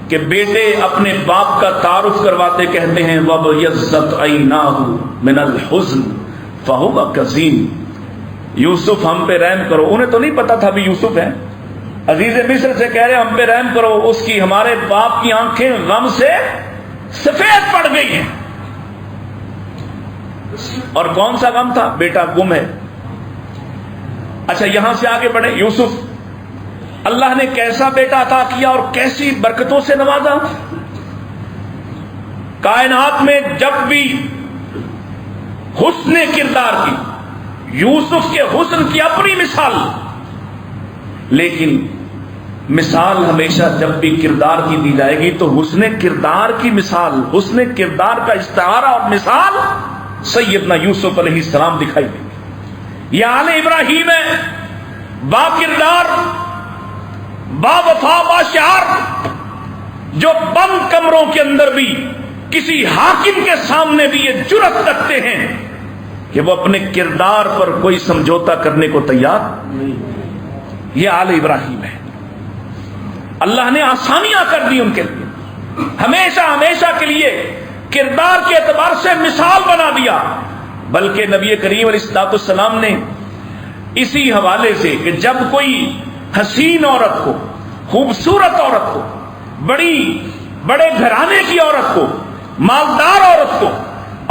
کہ بیٹے اپنے باپ کا تعارف کرواتے کہتے ہیں وَبَيَضَّتْ عَيْنَاهُ مِنَ الْحُزْنِ فَهُوَ كَظِيمٌ، یوسف ہم پہ رحم کرو۔ انہیں تو نہیں پتا تھا بھی یوسف ہے، عزیز مصر سے کہہ رہے ہم پہ رحم کرو، اس کی، ہمارے باپ کی آنکھیں غم سے سفید پڑ گئی ہیں۔ اور کون سا غم تھا؟ بیٹا گم ہے۔ اچھا، یہاں سے آگے بڑھے، یوسف اللہ نے کیسا بیٹا عطا کیا اور کیسی برکتوں سے نوازا۔ کائنات میں جب بھی حسن کردار کی، یوسف کے حسن کی اپنی مثال، لیکن مثال ہمیشہ جب بھی کردار کی دی جائے گی تو حسن کردار کی مثال، حسن کردار کا استعارہ اور مثال سیدنا یوسف علیہ السلام دکھائی دیں گے۔ یہ آل ابراہیم ہے، با کردار، با وفا، با شعار، جو بند کمروں کے اندر بھی کسی حاکم کے سامنے بھی یہ جرأت رکھتے ہیں کہ وہ اپنے کردار پر کوئی سمجھوتا کرنے کو تیار نہیں۔ یہ آل ابراہیم ہے۔ اللہ نے آسانیاں کر دی ان کے لیے، ہمیشہ ہمیشہ کے لیے کردار کے اعتبار سے مثال بنا دیا۔ بلکہ نبی کریم علیہ السلام نے اسی حوالے سے کہ جب کوئی حسین عورت کو، خوبصورت عورت کو، بڑے گھرانے کی عورت کو، مالدار عورت کو،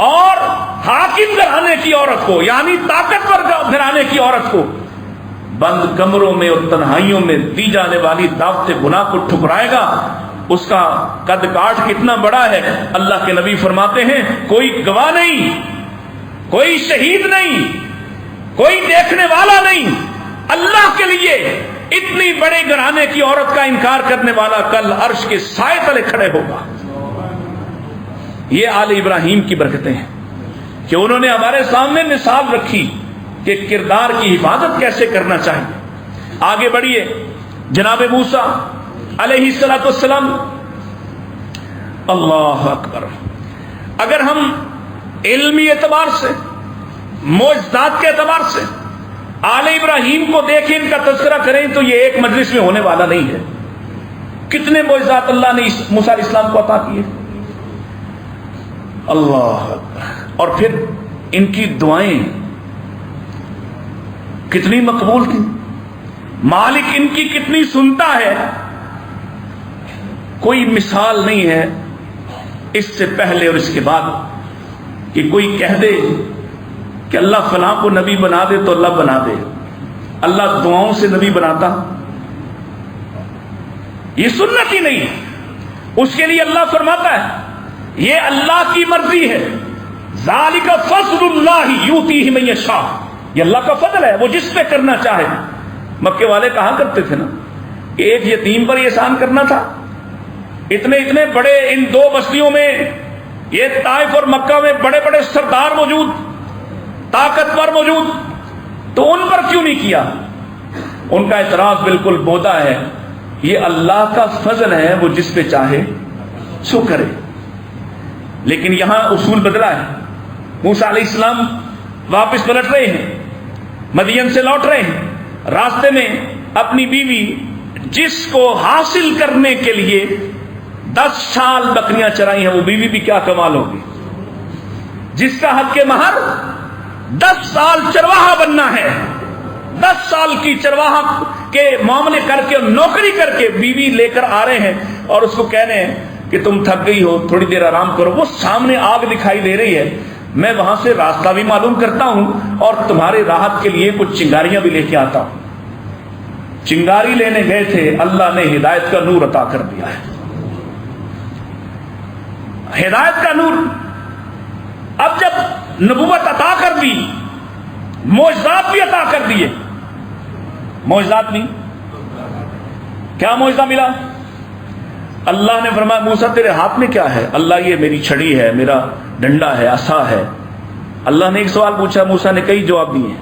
اور حاکم گھرانے کی عورت کو، یعنی طاقتور گھرانے کی عورت کو بند کمروں میں اور تنہائیوں میں دی جانے والی دعوت گناہ کو ٹھکرائے گا، اس کا قد کاٹ کتنا بڑا ہے۔ اللہ کے نبی فرماتے ہیں کوئی گواہ نہیں، کوئی شہید نہیں، کوئی دیکھنے والا نہیں، اللہ کے لیے اتنی بڑے گھرانے کی عورت کا انکار کرنے والا کل عرش کے سائے تلے کھڑے ہوگا۔ یہ آل ابراہیم کی برکتیں ہیں کہ انہوں نے ہمارے سامنے مثال رکھی کہ کردار کی حفاظت کیسے کرنا چاہیے۔ آگے بڑھیے، جناب موسیٰ علیہ السلام، اللہ اکبر، اگر ہم علمی اعتبار سے، معجزات کے اعتبار سے آل ابراہیم کو دیکھیں، ان کا تذکرہ کریں تو یہ ایک مجلس میں ہونے والا نہیں ہے۔ کتنے معجزات اللہ نے موسیٰ علیہ السلام کو عطا کیے، اللہ اکبر، اور پھر ان کی دعائیں کتنی مقبول تھی، مالک ان کی کتنی سنتا ہے۔ کوئی مثال نہیں ہے اس سے پہلے اور اس کے بعد کہ کوئی کہہ دے کہ اللہ فلاں کو نبی بنا دے تو اللہ بنا دے، اللہ دعاؤں سے نبی بناتا، یہ سنت ہی نہیں ہے۔ اس کے لیے اللہ فرماتا ہے یہ اللہ کی مرضی ہے، ذالک فضل اللہ یؤتیہ من یشاء، یہ اللہ کا فضل ہے، وہ جس پہ کرنا چاہے۔ مکے والے کہا کرتے تھے نا کہ ایک یتیم پر احسان کرنا تھا، اتنے بڑے ان دو بستیوں میں، یہ طائف اور مکہ میں بڑے بڑے سردار موجود، طاقتور موجود، تو ان پر کیوں نہیں کیا؟ ان کا اعتراض بالکل بودا ہے، یہ اللہ کا فضل ہے، وہ جس پہ چاہے سو کرے۔ لیکن یہاں اصول بدلا ہے، موسیٰ علیہ السلام واپس پلٹ رہے ہیں، مدین سے لوٹ رہے ہیں، راستے میں اپنی بیوی جس کو حاصل کرنے کے لیے 10 سال بکریاں چرائی ہیں، وہ بیوی بھی کیا کمال ہوگی، جس کا حق کے مہر 10 سال چرواہا بننا ہے، 10 سال کی چرواہا کے معاملے کر کے، نوکری کر کے بیوی لے کر آ رہے ہیں، اور اس کو کہنے ہیں کہ تم تھک گئی ہو، تھوڑی دیر آرام کرو۔ وہ سامنے آگ دکھائی دے رہی ہے، میں وہاں سے راستہ بھی معلوم کرتا ہوں اور تمہارے راحت کے لیے کچھ چنگاریاں بھی لے کے آتا ہوں۔ چنگاری لینے گئے تھے، اللہ نے ہدایت کا نور عطا کر دیا ہے، ہدایت کا نور۔ اب جب نبوت عطا کر دی، معجزات بھی عطا کر دیے، معجزات نہیں، کیا معجزہ ملا؟ اللہ نے فرمایا موسیٰ تیرے ہاتھ میں کیا ہے؟ اللہ یہ میری چھڑی ہے، میرا ڈنڈا ہے، عصا ہے۔ اللہ نے ایک سوال پوچھا، موسیٰ نے کئی جواب دیے۔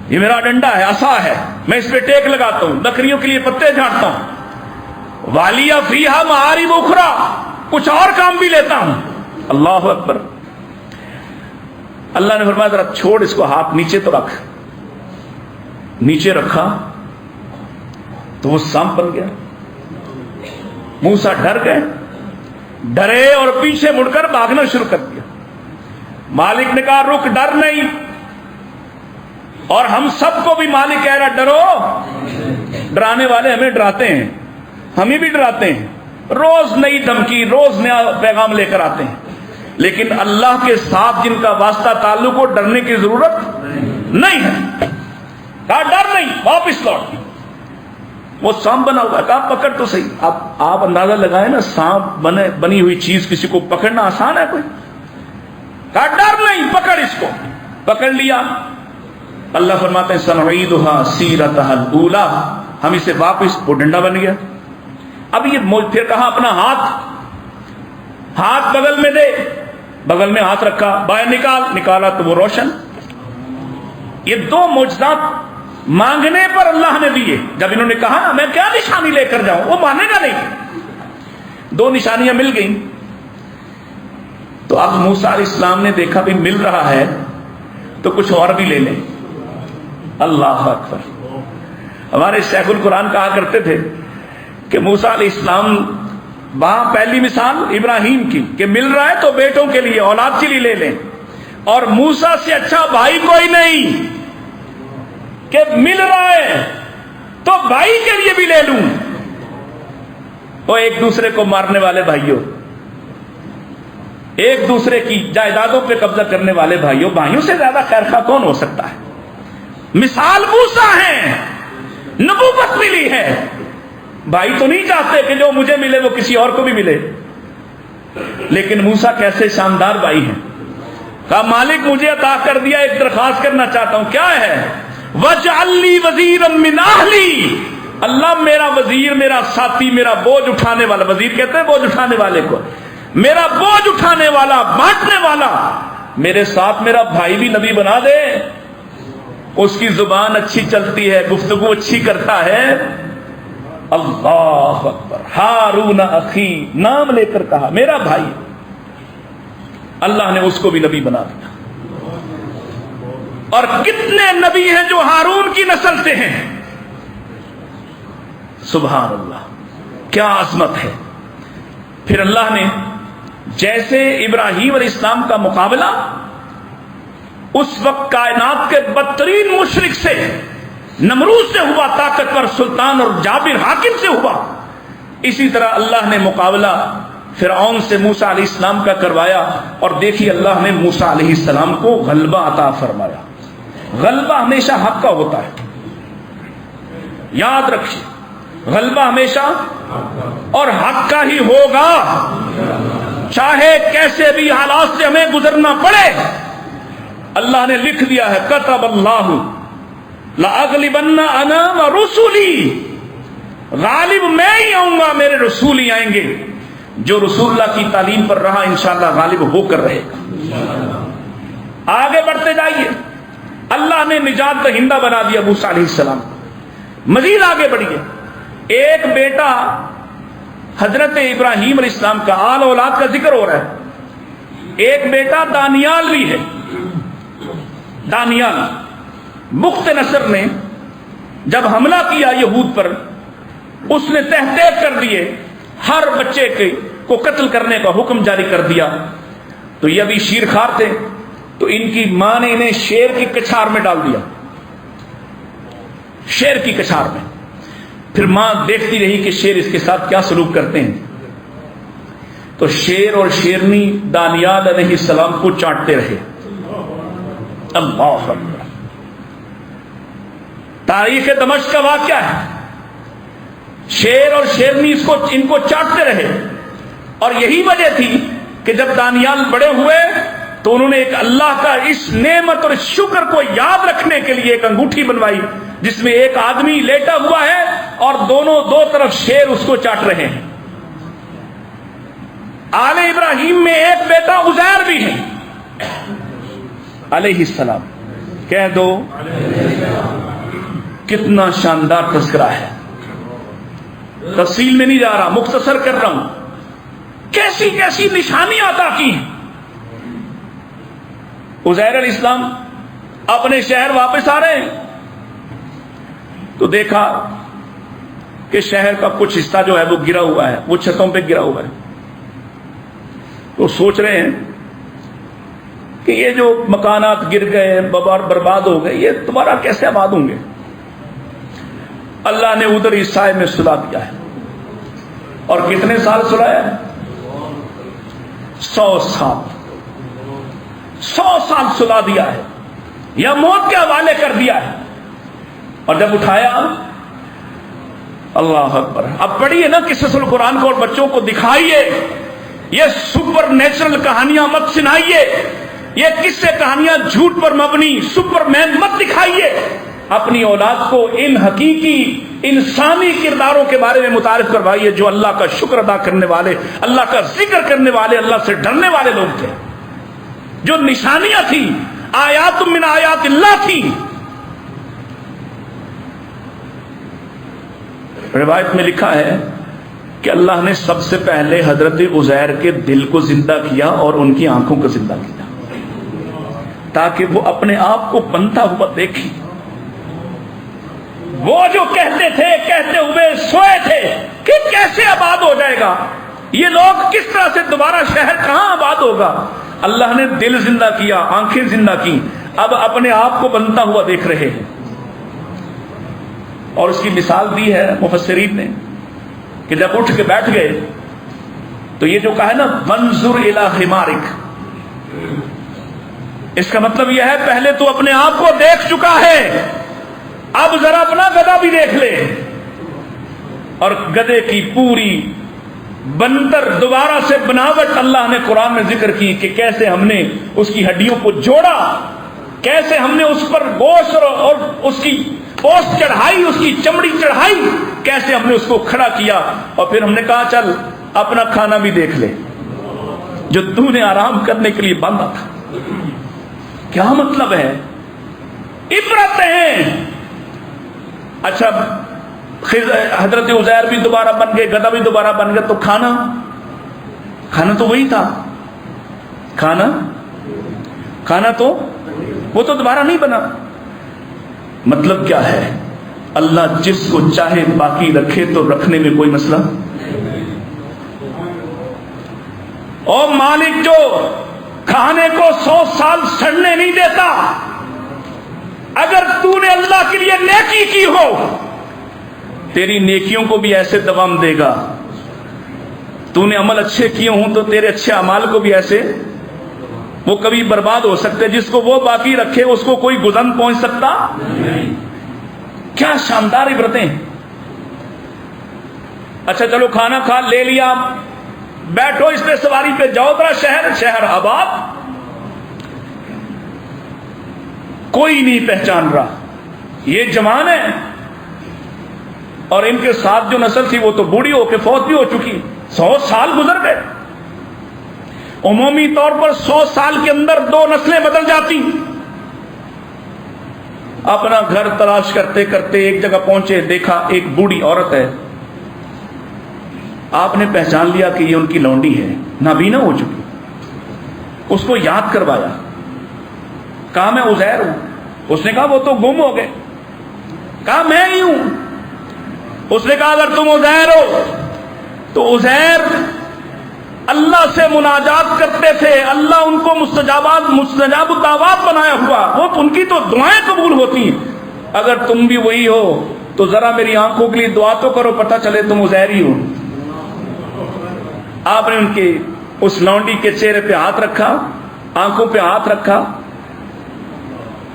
یہ میرا ڈنڈا ہے، عصا ہے، میں اس پہ ٹیک لگاتا ہوں، بکریوں کے لیے پتے جھاڑتا ہوں، والیہ فیہا معارب اخری، کچھ اور کام بھی لیتا ہوں۔ اللہ اکبر۔ اللہ نے فرمایا ذرا چھوڑ اس کو، ہاتھ نیچے تو رکھ۔ نیچے رکھا تو وہ سانپ بن گیا۔ موسیٰ ڈر گئے، ڈرے اور پیچھے مڑ کر بھاگنا شروع کر دیا۔ مالک نے کہا رک، ڈر نہیں۔ اور ہم سب کو بھی مالک کہہ رہا ڈرو، ڈرانے والے ہمیں ڈراتے ہیں، ہمیں بھی ڈراتے ہیں، روز نئی دھمکی، روز نیا پیغام لے کر آتے ہیں، لیکن اللہ کے ساتھ جن کا واسطہ تعلق ہو ڈرنے کی ضرورت نہیں ہے۔ کہا ڈر نہیں، واپس لوٹ۔ وہ سانپ بنا ہوا، کہا پکڑ تو صحیح۔ اب آپ اندازہ لگائیں نا، سانپ بنی ہوئی چیز کسی کو پکڑنا آسان ہے کوئی؟ کہا ڈر نہیں، پکڑ اس کو۔ پکڑ لیا۔ اللہ فرماتے ہیں سنعیدھا سیرتھا الاولی، ہم اسے واپس، وہ ڈنڈا بن گیا۔ اب یہ پھر کہا اپنا ہاتھ بغل میں دے، بغل میں ہاتھ رکھا، باہر نکالا تو وہ روشن۔ یہ دو معجزات مانگنے پر اللہ نے دیے۔ جب انہوں نے کہا نا میں کیا نشانی لے کر جاؤں، وہ مانے گا نہیں۔ دو نشانیاں مل گئیں۔ تو اب موسیٰ علیہ السلام نے دیکھا بھی مل رہا ہے تو کچھ اور بھی لے لیں۔ اللہ اکبر۔ ہمارے شیخ القرآن کہا کرتے تھے کہ موسیٰ علیہ السلام وہاں پہلی مثال ابراہیم کی کہ مل رہا ہے تو بیٹوں کے لیے، اولاد کے لیے لے لیں، اور موسیٰ سے اچھا بھائی کوئی نہیں کہ مل رہا ہے تو بھائی کے لیے بھی لے لوں۔ وہ ایک دوسرے کو مارنے والے بھائیوں، ایک دوسرے کی جائیدادوں پہ قبضہ کرنے والے بھائیوں سے زیادہ خیرخواہ کون ہو سکتا ہے؟ مثال موسیٰ ہیں، نبوت ملی ہے۔ بھائی تو نہیں چاہتے کہ جو مجھے ملے وہ کسی اور کو بھی ملے، لیکن موسیٰ کیسے شاندار بھائی ہیں۔ کہا مالک مجھے عطا کر دیا، ایک درخواست کرنا چاہتا ہوں۔ کیا ہے؟ وَاجْعَلْ لِي وَزِيرًا مِّنْ أَهْلِي، اللہ میرا وزیر، میرا ساتھی، میرا بوجھ اٹھانے والا، وزیر کہتے ہیں بوجھ اٹھانے والے کو، میرا بوجھ اٹھانے والا، بانٹنے والا، میرے ساتھ میرا بھائی بھی نبی بنا دے، اس کی زبان اچھی چلتی ہے، گفتگو اچھی کرتا ہے۔ اللہ اکبر۔ ہارون اخی، نام لے کر کہا میرا بھائی، اللہ نے اس کو بھی نبی بنا دیا۔ اور کتنے نبی ہیں جو ہارون کی نسل سے ہیں، سبحان اللہ، کیا عظمت ہے۔ پھر اللہ نے جیسے ابراہیم علیہ السلام کا مقابلہ اس وقت کائنات کے بدترین مشرک سے، نمرود سے ہوا، طاقتور سلطان اور جابر حاکم سے ہوا، اسی طرح اللہ نے مقابلہ فرعون سے موسیٰ علیہ السلام کا کروایا، اور دیکھیے اللہ نے موسیٰ علیہ السلام کو غلبہ عطا فرمایا۔ غلبہ ہمیشہ حق کا ہوتا ہے، یاد رکھیے، غلبہ ہمیشہ اور حق کا ہی ہوگا، چاہے کیسے بھی حالات سے ہمیں گزرنا پڑے۔ اللہ نے لکھ دیا ہے کتب اللہ لأغلبن انا ورسلی، غالب میں ہی آؤں گا، میرے رسول ہی آئیں گے۔ جو رسول اللہ کی تعلیم پر رہا انشاءاللہ غالب ہو کر رہے گا۔ آگے بڑھتے جائیے، اللہ نے نجات دہندہ بنا دیا موسیٰ علیہ السلام۔ مزید آگے بڑھیے، ایک بیٹا حضرت ابراہیم علیہ السلام کا، آل اولاد کا ذکر ہو رہا ہے، ایک بیٹا دانیال بھی ہے۔ دانیال بخت نصر نے جب حملہ کیا یہود پر، اس نے تحقیق کر دیے، ہر بچے کو قتل کرنے کا حکم جاری کر دیا۔ تو یہ ابھی شیرخوار تھے، تو ان کی ماں نے انہیں شیر کی کچھار میں ڈال دیا، شیر کی کچھار میں۔ پھر ماں دیکھتی رہی کہ شیر اس کے ساتھ کیا سلوک کرتے ہیں۔ تو شیر اور شیرنی دانیال علیہ السلام کو چاٹتے رہے. اللہ اکبر. تاریخ دمشق کا واقعہ ہے. شیر اور شیرنی ان کو چاٹتے رہے. اور یہی وجہ تھی کہ جب دانیال بڑے ہوئے تو انہوں نے ایک اللہ کا اس نعمت اور اس شکر کو یاد رکھنے کے لیے ایک انگوٹھی بنوائی جس میں ایک آدمی لیٹا ہوا ہے اور دو طرف شیر اس کو چاٹ رہے ہیں. آل ابراہیم میں ایک بیٹا عزیر بھی ہے علیہ السلام. کہہ دو کتنا شاندار تذکرہ ہے. تفصیل میں نہیں جا رہا, مختصر کر رہا ہوں. کیسی کیسی نشانیاں عطا کی ہیں. عزیر علیہ السلام اپنے شہر واپس آ رہے ہیں تو دیکھا کہ شہر کا کچھ حصہ جو ہے وہ گرا ہوا ہے, وہ چھتوں پہ گرا ہوا ہے. تو سوچ رہے ہیں کہ یہ جو مکانات گر گئے, برباد ہو گئے, یہ دوبارہ کیسے آباد ہوں گے. اللہ نے ادھر عیسائی میں سلا دیا ہے. اور کتنے سال سلایا ہے؟ 100 سال. 100 سال سلا دیا ہے یا موت کے حوالے کر دیا ہے. اور جب اٹھایا, اللہ اکبر, اب پڑھیے نا قصص القرآن کو اور بچوں کو دکھائیے. یہ سپر نیچرل کہانیاں مت سنائیے, یہ قصے کہانیاں جھوٹ پر مبنی سپر مین مت دکھائیے. اپنی اولاد کو ان حقیقی انسانی کرداروں کے بارے میں متعارف کروائیے جو اللہ کا شکر ادا کرنے والے, اللہ کا ذکر کرنے والے, اللہ سے ڈرنے والے لوگ تھے. جو نشانیاں تھیں آیات من آیات اللہ تھی. روایت میں لکھا ہے کہ اللہ نے سب سے پہلے حضرت عزیر کے دل کو زندہ کیا اور ان کی آنکھوں کو زندہ کیا تاکہ وہ اپنے آپ کو بنتا ہوا دیکھیں. وہ جو کہتے تھے, کہتے ہوئے سوئے تھے کہ کیسے آباد ہو جائے گا, یہ لوگ کس طرح سے دوبارہ شہر کہاں آباد ہوگا. اللہ نے دل زندہ کیا, آنکھیں زندہ کی, اب اپنے آپ کو بنتا ہوا دیکھ رہے ہیں. اور اس کی مثال دی ہے مفسرین نے کہ جب اٹھ کے بیٹھ گئے تو یہ جو کہا ہے نا منظر الی حمارک, اس کا مطلب یہ ہے پہلے تو اپنے آپ کو دیکھ چکا ہے, اب ذرا اپنا گدھا بھی دیکھ لے. اور گدھے کی پوری بنتر دوبارہ سے بناوٹ اللہ نے قرآن میں ذکر کی کہ کیسے ہم نے اس کی ہڈیوں کو جوڑا, کیسے ہم نے اس پر گوشت اور اس کی پوست چڑھائی, اس کی چمڑی چڑھائی, کیسے ہم نے اس کو کھڑا کیا. اور پھر ہم نے کہا چل اپنا کھانا بھی دیکھ لے جو تو نے آرام کرنے کے لیے باندھا تھا. کیا مطلب ہے؟ عبرت ہیں. اچھا حضرت عزیر بھی دوبارہ بن گئے, گدھا بھی دوبارہ بن گیا, تو کھانا تو وہی تھا. کھانا تو وہ تو دوبارہ نہیں بنا. مطلب کیا ہے؟ اللہ جس کو چاہے باقی رکھے تو رکھنے میں کوئی مسئلہ. اور مالک جو کھانے کو 100 سال سڑنے نہیں دیتا, اگر تو نے اللہ کے لیے نیکی کی ہو تیری نیکیوں کو بھی ایسے دوام دے گا. تو نے عمل اچھے کیے ہوں تو تیرے اچھے اعمال کو بھی ایسے, وہ کبھی برباد ہو سکتے. جس کو وہ باقی رکھے اس کو کوئی گزن پہنچ سکتا نہیں. کیا شاندار عبرتیں. اچھا چلو کھانا کھا لے لیا, بیٹھو اس پہ سواری پہ جاؤ ذرا شہر آباد. کوئی نہیں پہچان رہا یہ جوان ہے, اور ان کے ساتھ جو نسل تھی وہ تو بوڑھی ہو کے فوت بھی ہو چکی. 100 سال گزر گئے. عمومی طور پر 100 سال کے اندر 2 نسلیں بدل جاتی. اپنا گھر تلاش کرتے کرتے ایک جگہ پہنچے, دیکھا ایک بوڑھی عورت ہے. آپ نے پہچان لیا کہ یہ ان کی لونڈی ہے, نابینا ہو چکی. اس کو یاد کروایا, کہا میں عزیر ہوں. اس نے کہا وہ تو گم ہو گئے. کہا میں ہی ہوں. اس نے کہا اگر تم عزیر ہو تو عزیر اللہ سے مناجات کرتے تھے, اللہ ان کو مستجاب الدعوات بنایا ہوا, وہ ان کی تو دعائیں قبول ہوتی ہیں. اگر تم بھی وہی ہو تو ذرا میری آنکھوں کے لیے دعا تو کرو, پتہ چلے تم عزیر ہی ہو. آپ نے ان کے اس لونڈی کے چہرے پہ ہاتھ رکھا، آنکھوں پہ ہاتھ رکھا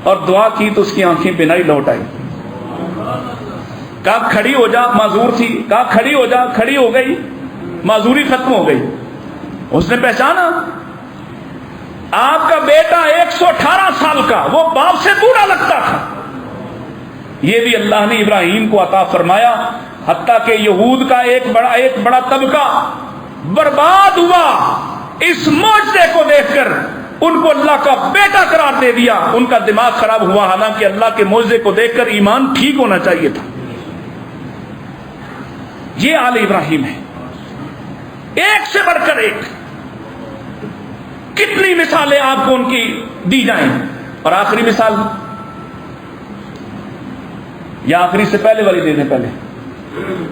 اور دعا کی تو اس کی آنکھیں بنا ہی لوٹ آئی. کہا کھڑی ہو جا، معذور تھی، کہا کھڑی ہو جا، کھڑی ہو گئی، معذوری ختم ہو گئی. اس نے پہچانا آپ کا بیٹا 118 سال کا، وہ باپ سے بوڑھا لگتا تھا. یہ بھی اللہ نے ابراہیم کو عطا فرمایا، حتیٰ کہ یہود کا ایک بڑا طبقہ برباد ہوا اس معجزے کو دیکھ کر. ان کو اللہ کا بیٹا قرار دے دیا، ان کا دماغ خراب ہوا، حالانکہ اللہ کے معجزے کو دیکھ کر ایمان ٹھیک ہونا چاہیے تھا. یہ آل ابراہیم ہے، ایک سے بڑھ کر ایک. کتنی مثالیں آپ کو ان کی دی جائیں. اور آخری مثال، یا آخری سے پہلے والی دے دیں پہلے،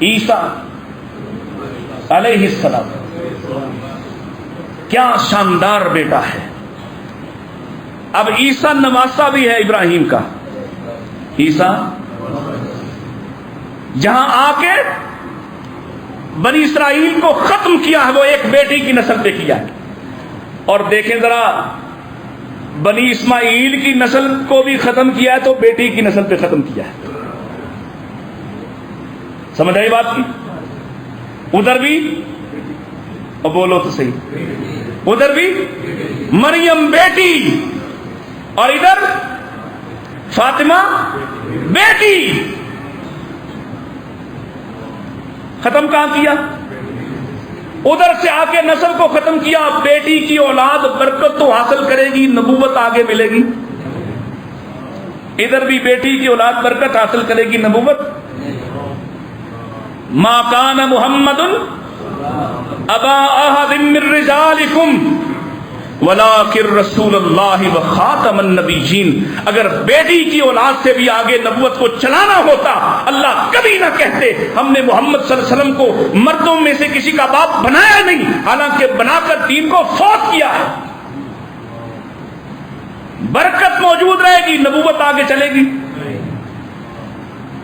عیسیٰ علیہ السلام. کیا شاندار بیٹا ہے. اب عیسیٰ نواسا بھی ہے ابراہیم کا. عیسیٰ جہاں آ کے بنی اسرائیل کو ختم کیا ہے وہ ایک بیٹی کی نسل پہ کیا ہے. اور دیکھیں ذرا، بنی اسماعیل کی نسل کو بھی ختم کیا ہے تو بیٹی کی نسل پہ ختم کیا ہے. سمجھ آئی بات کی؟ ادھر بھی، اور بولو تو صحیح، ادھر بھی مریم بیٹی اور ادھر فاطمہ بیٹی. ختم کہاں کیا؟ ادھر سے آ کے نسل کو ختم کیا. بیٹی کی اولاد برکت تو حاصل کرے گی، نبوت آگے ملے گی. ادھر بھی بیٹی کی اولاد برکت حاصل کرے گی، نبوت. ما کان محمد ابا احد من رجالکم ولکن رسول اللہ وخاتم النبیین. اگر بیٹی کی اولاد سے بھی آگے نبوت کو چلانا ہوتا، اللہ کبھی نہ کہتے ہم نے محمد صلی اللہ علیہ وسلم کو مردوں میں سے کسی کا باپ بنایا نہیں، حالانکہ بنا کر دین کو فوت کیا ہے. برکت موجود رہے گی، نبوت آگے چلے گی.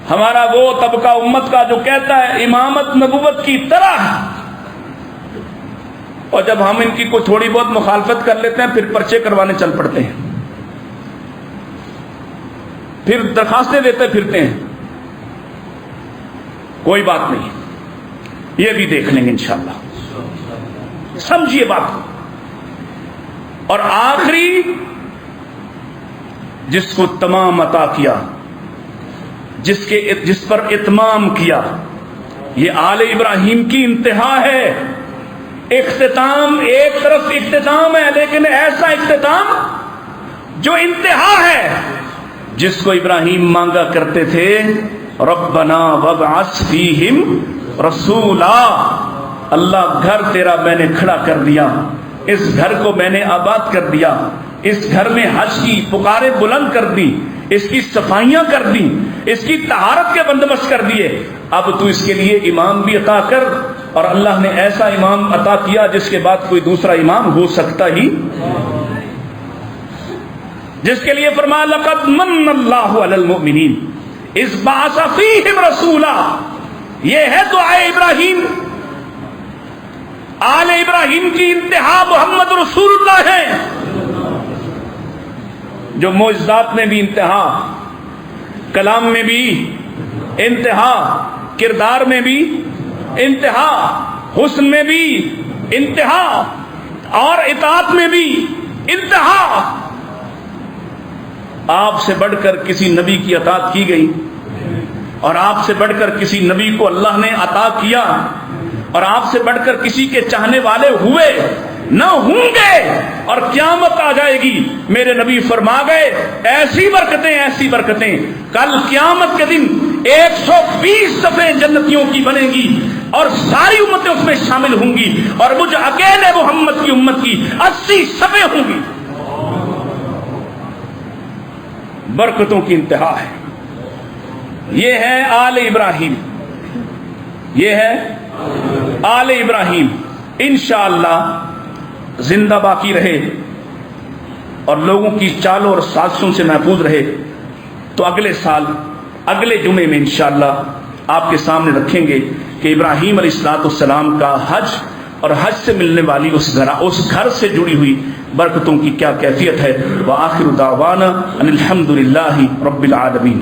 ہمارا وہ طبقہ امت کا جو کہتا ہے امامت نبوت کی طرح، اور جب ہم ان کی کوئی تھوڑی بہت مخالفت کر لیتے ہیں پھر پرچے کروانے چل پڑتے ہیں، پھر درخواستیں دیتے پھرتے ہیں. کوئی بات نہیں، یہ بھی دیکھ لیں گے انشاءاللہ. سمجھیے بات کو. اور آخری جس کو تمام عطا کیا، جس پر اتمام کیا، یہ آل ابراہیم کی انتہا ہے. اختتام ایک طرف اختتام ہے، لیکن ایسا اختتام جو انتہا ہے، جس کو ابراہیم مانگا کرتے تھے ربنا وابعث فیہم رسولا. اللہ گھر تیرا میں نے کھڑا کر دیا، اس گھر کو میں نے آباد کر دیا، اس گھر میں حج کی پکاریں بلند کر دی، اس کی صفائیاں کر دی، اس کی طہارت کے بندوبست کر دیے. اب تو اس کے لیے امام بھی عطا کر. اور اللہ نے ایسا امام عطا کیا جس کے بعد کوئی دوسرا امام ہو سکتا ہی، جس کے لیے فرمایا لقد من اللہ علی المؤمنین اذ بعث فیہم رسولا. یہ ہے دعائے ابراہیم. آل ابراہیم کی انتہا محمد رسول اللہ ہے، جو معجزات میں بھی انتہا، کلام میں بھی انتہا، کردار میں بھی انتہا، حسن میں بھی انتہا، اور اطاعت میں بھی انتہا. آپ سے بڑھ کر کسی نبی کی اطاعت کی گئی، اور آپ سے بڑھ کر کسی نبی کو اللہ نے عطا کیا، اور آپ سے بڑھ کر کسی کے چاہنے والے ہوئے نہ ہوں گے. اور قیامت آ جائے گی، میرے نبی فرما گئے ایسی برکتیں، ایسی برکتیں، کل قیامت کے دن 120 صفیں جنتیوں کی بنیں گی اور ساری امتیں اس میں شامل ہوں گی، اور مجھ اکیلے محمد کی امت کی 80 صفیں ہوں گی. برکتوں کی انتہا ہے. یہ ہے آل ابراہیم، یہ ہے آل ابراہیم. انشاءاللہ زندہ باقی رہے اور لوگوں کی چالوں اور سازشوں سے محفوظ رہے تو اگلے سال اگلے جمعے میں انشاءاللہ آپ کے سامنے رکھیں گے کہ ابراہیم علیہ السلام کا حج اور حج سے ملنے والی اس گھر سے جڑی ہوئی برکتوں کی کیا کیفیت ہے۔ وآخر دعوانا ان الحمد للہ رب العالمین۔